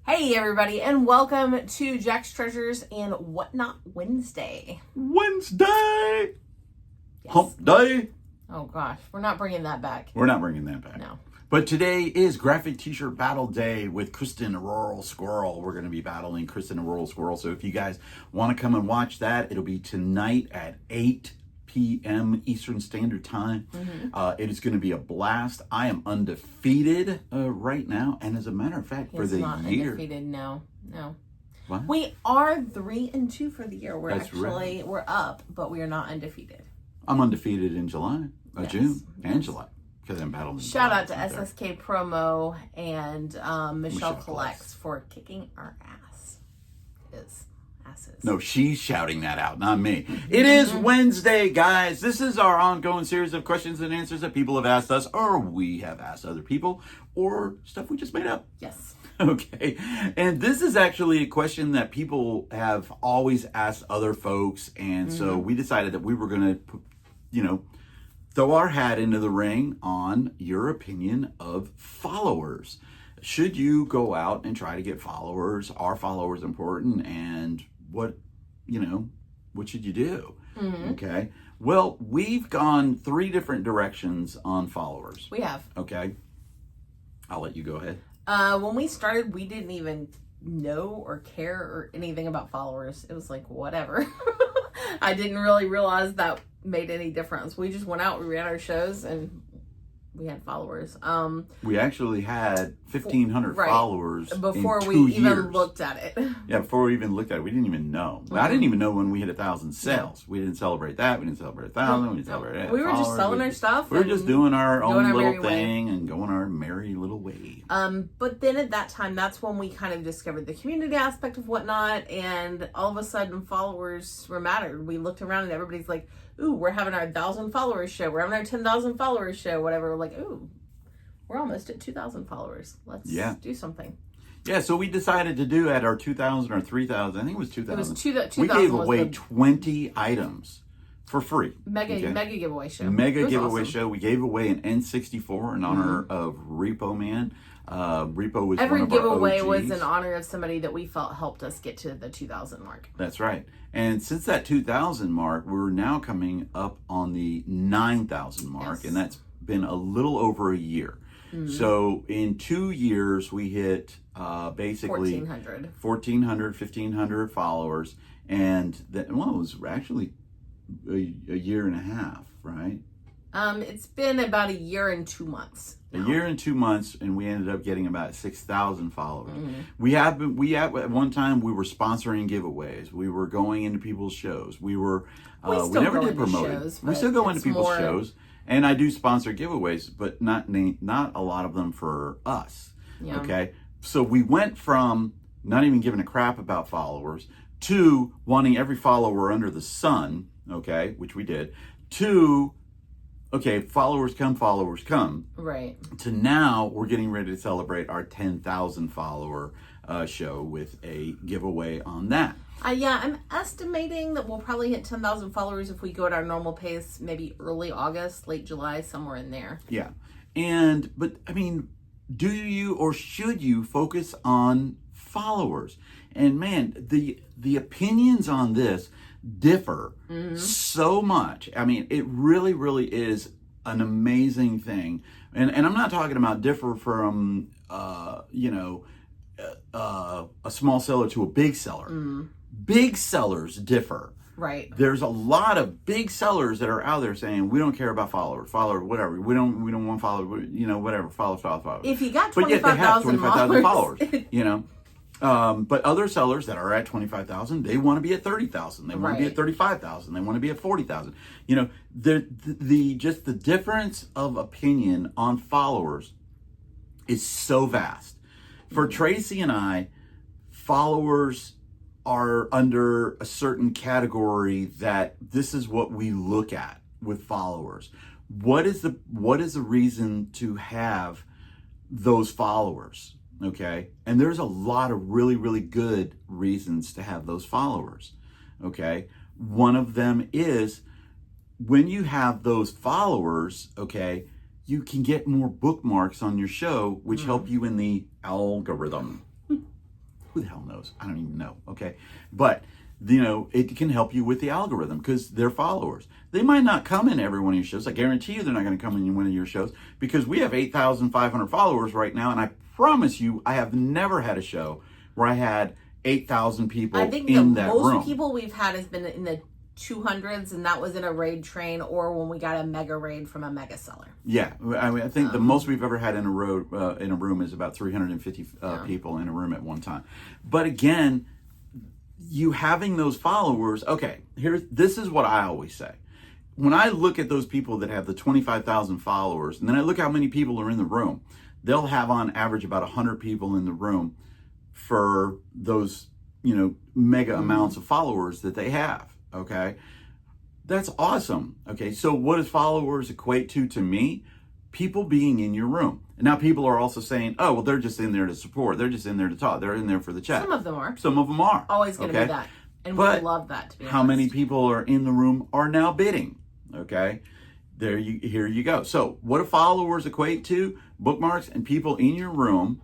Hey everybody, and welcome to Jack's Treasures and Whatnot Wednesday. Wednesday! Yes. Hump day! Oh gosh, we're not bringing that back. We're not bringing that back. No. But today is Graphic T-shirt Battle Day with Kristen the Rural Squirrel. We're going to be battling Kristen the Rural Squirrel. So if you guys want to come and watch that, it'll be tonight at 8 p.m. Eastern Standard Time. Mm-hmm. It is going to be a blast. I am undefeated right now. And as a matter of fact, for the not year... undefeated, no. What? We are 3-2 for the year. That's right. We're up, but we are not undefeated. I'm undefeated in July, Yes. June, and Yes. July. Because I'm battling. Shout July out to right there. SSK Promo and Michelle Collects. Collects for kicking our ass. Asses. No, she's shouting that out, not me. It is Wednesday, guys. This is our ongoing series of questions and answers that people have asked us, or we have asked other people, or stuff we just made up. Yes. Okay. And this is actually a question that people have always asked other folks. And so we decided that we were going to, throw our hat into the ring on your opinion of followers. Should you go out and try to get followers? Are followers important? And what should you do? Okay. Well, we've gone 3 different directions on followers. We have. Okay. I'll let you go ahead. When we started, we didn't even know or care or anything about followers. It was like, whatever. I didn't really realize that made any difference. We just went out, we ran our shows, and we had followers. We actually had 1,500 right. followers before in we 2 even years. looked at it. Yeah, before we even looked at it, we didn't even know. I didn't even know when we hit 1,000 sales. We didn't celebrate that. We didn't celebrate 1,000. We didn't celebrate that. We were just selling our stuff. We were just doing our own our little merry way. thing and going our merry little way. But then at that time, that's when we kind of discovered the community aspect of Whatnot, and all of a sudden followers were mattered. We looked around and everybody's like, ooh, we're having our 1,000 followers show. We're having our 10,000 followers show, whatever. We're like, ooh, we're almost at 2,000 followers. Let's do something. Yeah, so we decided to do at our 2,000 or 3,000. I think it was 2,000. It was 2,000. We gave away 20 items for free. Mega giveaway show. Mega giveaway awesome. show. We gave away an N64 in honor of Repo Man. Repo was every one of our giveaway OGs. was in honor of somebody that we felt helped us get to the 2,000 mark. That's right. And since that 2,000 mark, we're now coming up on the 9,000 mark, Yes. and that's been a little over a year. So in 2 years, we hit basically 1,400 followers, and it was actually a year and a half, right? It's been about a year and 2 months. A year and 2 months, and we ended up getting about 6,000 followers. We at one time we were sponsoring giveaways. We were going into people's shows. We never did promote it. We still go into people's shows, and I do sponsor giveaways, but not a lot of them for us. Yeah. Okay, so we went from not even giving a crap about followers to wanting every follower under the sun. Okay, which we did. To okay, followers come. Right. To now, we're getting ready to celebrate our 10,000 follower show with a giveaway on that. Yeah, I'm estimating that we'll probably hit 10,000 followers if we go at our normal pace, maybe early August, late July, somewhere in there. Yeah. But I mean, do you or should you focus on followers? And man, the opinions on this differ so much. I mean, it really, really is an amazing thing. And I'm not talking about differ from, a small seller to a big seller. Big sellers differ. Right. There's a lot of big sellers that are out there saying, we don't care about followers, whatever. We don't want followers, whatever, followers. If you got But yet they have 25,000 followers, But other sellers that are at 25,000, they want to be at 30,000. They want to be at 35,000. They want to be at 40,000. The difference of opinion on followers is so vast. For Tracy and I, followers are under a certain category that this is what we look at with followers. What is the reason to have those followers? Okay. And there's a lot of really, really good reasons to have those followers. Okay. One of them is when you have those followers, okay, you can get more bookmarks on your show, which help you in the algorithm. Who the hell knows? I don't even know. Okay. But, it can help you with the algorithm because they're followers. They might not come in every one of your shows. I guarantee you they're not going to come in one of your shows because we have 8,500 followers right now. And I promise you, I have never had a show where I had 8,000 people in that room. I think the most people we've had has been in the 200s, and that was in a raid train or when we got a mega raid from a mega seller. Yeah, I mean, I think the most we've ever had in a room is about 350 people in a room at one time. But again, you having those followers, okay, this is what I always say. When I look at those people that have the 25,000 followers, and then I look how many people are in the room, they'll have on average about 100 people in the room for those, mega amounts of followers that they have. Okay, that's awesome. Okay, so what does followers equate to me? People being in your room. And now people are also saying, oh, well, they're just in there to support. They're just in there to talk. They're in there for the chat. Some of them are. Some of them are. Always going to be that. And we love that, to be honest. How many people are in the room are now bidding? Okay, here you go. So what do followers equate to? Bookmarks and people in your room.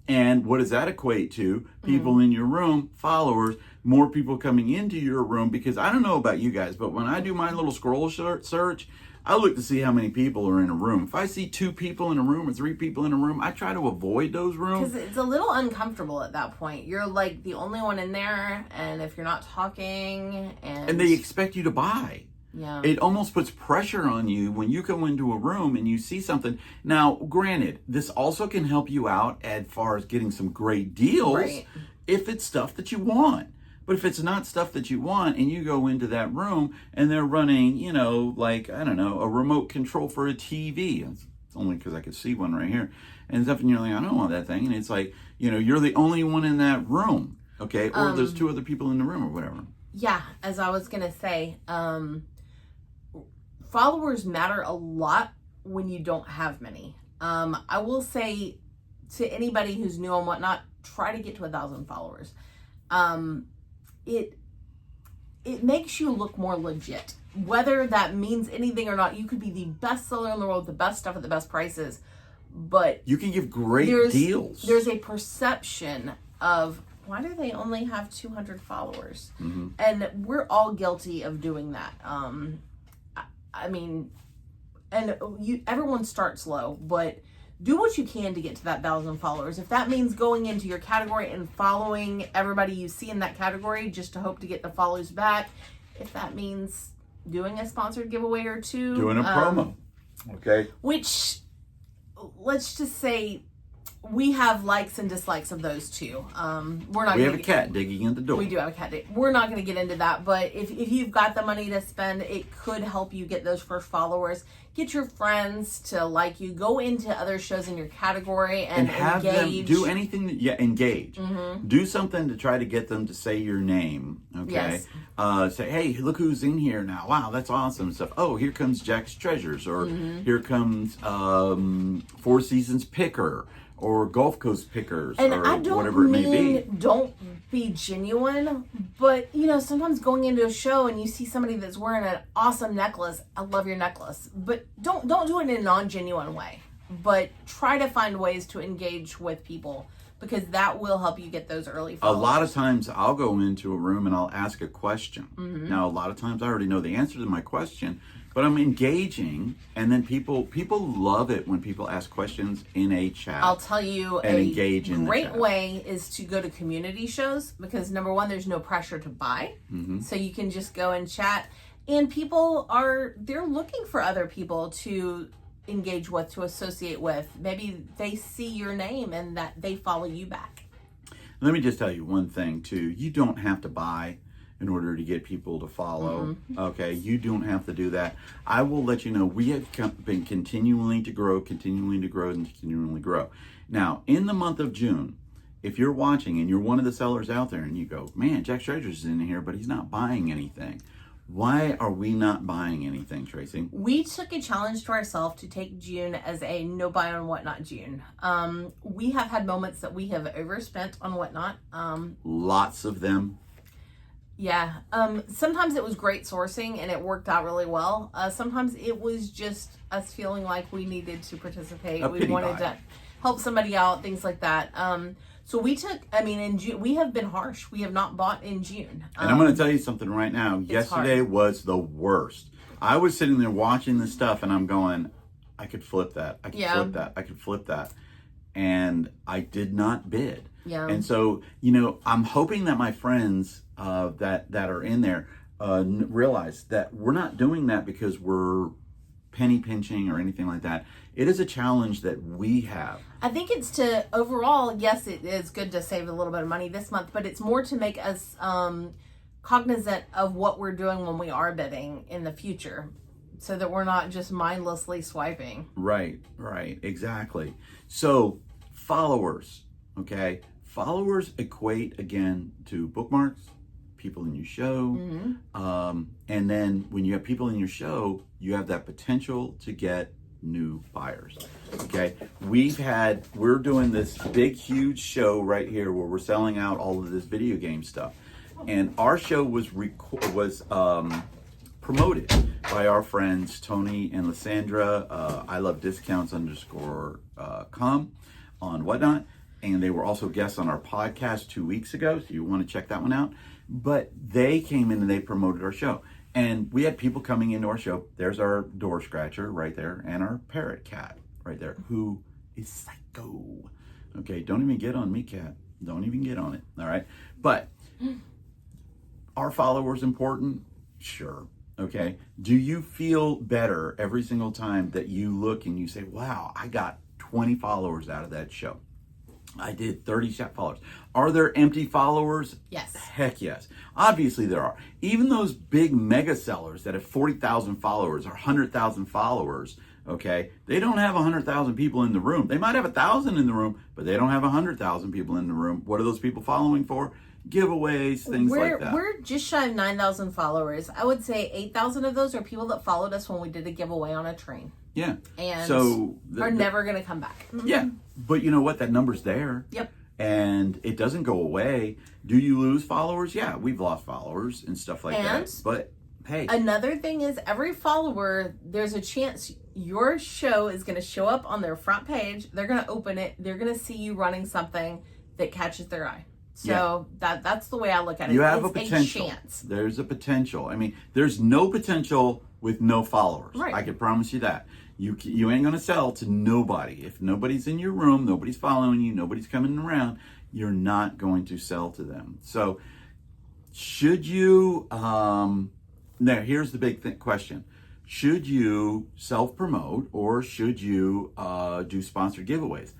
And what does that equate to? People in your room, followers, more people coming into your room. Because I don't know about you guys, but when I do my little scroll search, I look to see how many people are in a room. If I see 2 people in a room or 3 people in a room, I try to avoid those rooms. Because it's a little uncomfortable at that point. You're like the only one in there, and if you're not talking, and they expect you to buy. Yeah. It almost puts pressure on you when you go into a room and you see something. Now, granted, this also can help you out as far as getting some great deals if it's stuff that you want. But if it's not stuff that you want and you go into that room and they're running, a remote control for a TV. It's only because I could see one right here. And stuff, and you're like, I don't want that thing. And it's like, you're the only one in that room. Okay. Or there's 2 other people in the room or whatever. Yeah. As I was going to say, followers matter a lot when you don't have many. I will say to anybody who's new and whatnot, try to get to 1,000 followers. It makes you look more legit. Whether that means anything or not, you could be the best seller in the world, the best stuff at the best prices, but you can give great deals. There's a perception of, why do they only have 200 followers? Mm-hmm. And we're all guilty of doing that. Everyone starts low, but do what you can to get to that 1,000 followers. If that means going into your category and following everybody you see in that category just to hope to get the follows back, if that means doing a sponsored giveaway or 2. Doing a promo. Okay. Which, let's just say, we have likes and dislikes of those 2. We have a cat digging in the door. We do have a cat. We're not going to get into that, but if you've got the money to spend, it could help you get those first followers. Get your friends to like you. Go into other shows in your category and have engage. Them do anything engage. Mm-hmm. Do something to try to get them to say your name. Okay. Yes. Say, hey, look who's in here now. Wow, that's awesome and stuff. Oh, here comes Jack's Treasures, or here comes 4 Seasons Picker, or Gulf Coast Pickers, and or whatever it may be. Don't be genuine, but sometimes going into a show and you see somebody that's wearing an awesome necklace. I love your necklace, but don't do it in a non-genuine way. But try to find ways to engage with people, because that will help you get those early followers. A lot of times I'll go into a room and I'll ask a question. Mm-hmm. Now, a lot of times I already know the answer to my question, but I'm engaging, and then people love it when people ask questions in a chat. I'll tell you, a great way is to go to community shows, because number one, there's no pressure to buy. Mm-hmm. So you can just go and chat, and they're looking for other people to engage with, to associate with. Maybe they see your name and that they follow you back. Let me just tell you one thing too. You don't have to buy in order to get people to follow. Mm-hmm. Okay, you don't have to do that. I will let you know, we have been continuing to grow. Now, in the month of June, if you're watching and you're one of the sellers out there and you go, man, Jack's Treasures is in here, but he's not buying anything. Why are we not buying anything, Tracy? We took a challenge to ourselves to take June as a no buy on Whatnot June. We have had moments that we have overspent on Whatnot. Lots of them. Yeah. Sometimes it was great sourcing and it worked out really well. Sometimes it was just us feeling like we needed to participate. We wanted to help somebody out, things like that. So we took, in June, we have been harsh. We have not bought in June. And I'm going to tell you something right now. Yesterday was the worst. I was sitting there watching this stuff and I'm going, I could flip that. I could flip that. I could flip that. And I did not bid. Yeah. And so, I'm hoping that my friends that are in there realize that we're not doing that because we're penny pinching or anything like that. It is a challenge that we have. I think it's to overall, yes, it is good to save a little bit of money this month, but it's more to make us cognizant of what we're doing when we are bidding in the future, so that we're not just mindlessly swiping. Right, exactly. So followers, okay? Followers equate again to bookmarks, people in your show. And then when you have people in your show, you have that potential to get new buyers. Okay, we're doing this big huge show right here where we're selling out all of this video game stuff, and our show was promoted by our friends Tony and Lysandra, I love discounts _com on Whatnot, and they were also guests on our podcast 2 weeks ago, so you want to check that one out. But they came in and they promoted our show. And we had people coming into our show. There's our door scratcher right there and our parrot cat right there, who is psycho. Okay, don't even get on me, cat. Don't even get on it, all right? But are followers important? Sure, okay. Do you feel better every single time that you look and you say, wow, I got 20 followers out of that show? I did 30 followers. Are there empty followers? Yes. Heck yes. Obviously there are. Even those big mega sellers that have 40,000 followers or 100,000 followers, okay, they don't have 100,000 people in the room. They might have 1,000 in the room, but they don't have 100,000 people in the room. What are those people following for? Giveaways, things like that. We're just shy of 9,000 followers. I would say 8,000 of those are people that followed us when we did a giveaway on a train. Yeah. And so are never going to come back. Yeah. But you know what? That number's there. Yep. And it doesn't go away. Do you lose followers? Yeah, we've lost followers and stuff like that. But hey. Another thing is, every follower, there's a chance your show is going to show up on their front page. They're going to open it. They're going to see you running something that catches their eye. So that's the way I look at it. You have a potential. Chance. There's a potential. I mean, there's no potential with no followers. Right. I can promise you that. You ain't going to sell to nobody. If nobody's in your room, nobody's following you, nobody's coming around, you're not going to sell to them. So should you, now here's the big question. Should you self-promote or should you do sponsored giveaways?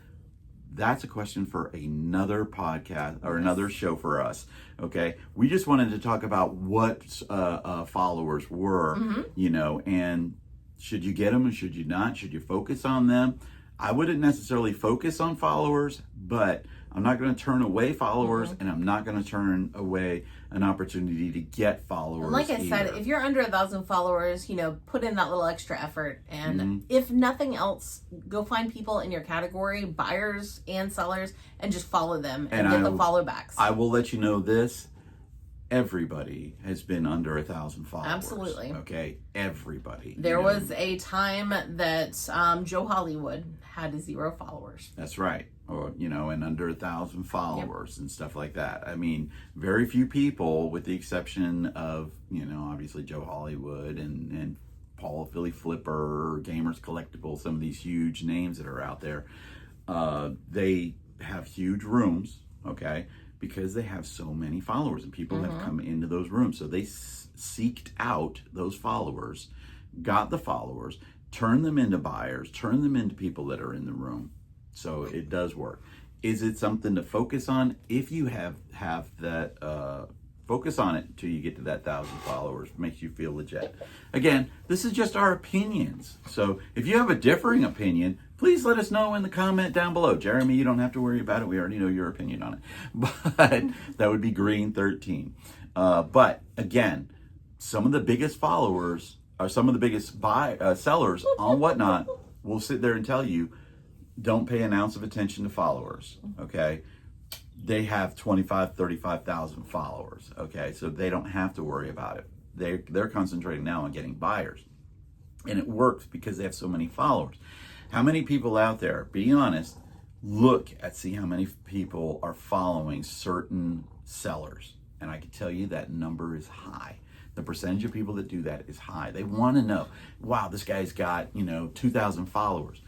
That's a question for another podcast or another show for us. Okay, we just wanted to talk about what followers were, and should you get them or should you not? Should you focus on them? I wouldn't necessarily focus on followers, but I'm not going to turn away followers, and I'm not going to turn away an opportunity to get followers. And like I said, if you're under 1,000 followers, put in that little extra effort. And if nothing else, go find people in your category, buyers and sellers, and just follow them and get the follow backs. I will let you know this. Everybody has been under 1,000 followers. Absolutely. Okay, everybody. There was a time that Joe Hollywood had 0 followers. That's right. Or, and under 1,000 followers and stuff like that. I mean, very few people, with the exception of, obviously Joe Hollywood and Paul Philly Flipper, Gamers Collectibles, some of these huge names that are out there, they have huge rooms, okay, because they have so many followers and people have come into those rooms. So they seeked out those followers, got the followers, turned them into buyers, turned them into people that are in the room. So it does work. Is it something to focus on? If you have that, focus on it until you get to that 1,000 followers. Makes you feel legit. Again, this is just our opinions. So if you have a differing opinion, please let us know in the comment down below. Jeremy, you don't have to worry about it. We already know your opinion on it. But that would be Green 13. But again, some of the biggest followers or some of the biggest sellers on Whatnot will sit there and tell you, don't pay an ounce of attention to followers, okay? They have 25, 35,000 followers, okay? So they don't have to worry about it. They're concentrating now on getting buyers. And it works because they have so many followers. How many people out there, be honest, see how many people are following certain sellers. And I can tell you that number is high. The percentage of people that do that is high. They want to know, wow, this guy's got, 2,000 followers.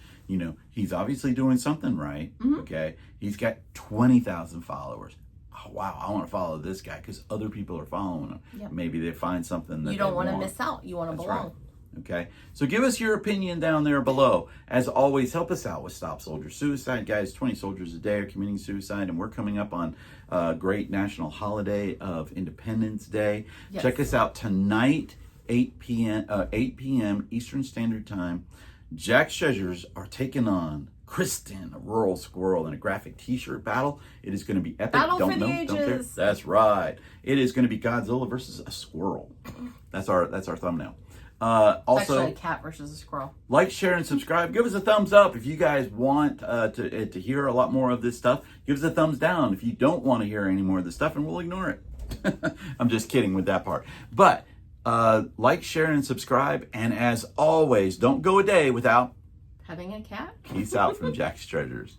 He's obviously doing something right. Okay. He's got 20,000 followers. Oh, wow, I want to follow this guy because other people are following him. Yep. Maybe they find something that you don't they want to miss out. You want to belong. Right. Okay, so give us your opinion down there below. As always, help us out with Stop Soldier Suicide. Guys, 20 soldiers a day are committing suicide, and we're coming up on a great national holiday of Independence Day. Yes. Check us out tonight, 8 p.m. Eastern Standard Time. Jack's Treasures are taking on Kristen, a rural squirrel, in a graphic t-shirt battle. It is going to be epic. Battle Don't for the know, ages. don't care. That's right. It is going to be Godzilla versus a squirrel. That's our thumbnail. Also, actually a cat versus a squirrel. Like, share, and subscribe. Give us a thumbs up if you guys want to hear a lot more of this stuff. Give us a thumbs down if you don't want to hear any more of this stuff, and we'll ignore it. I'm just kidding with that part. But like, share, and subscribe. And as always, don't go a day without Having a cat? peace out from Jack's Treasures.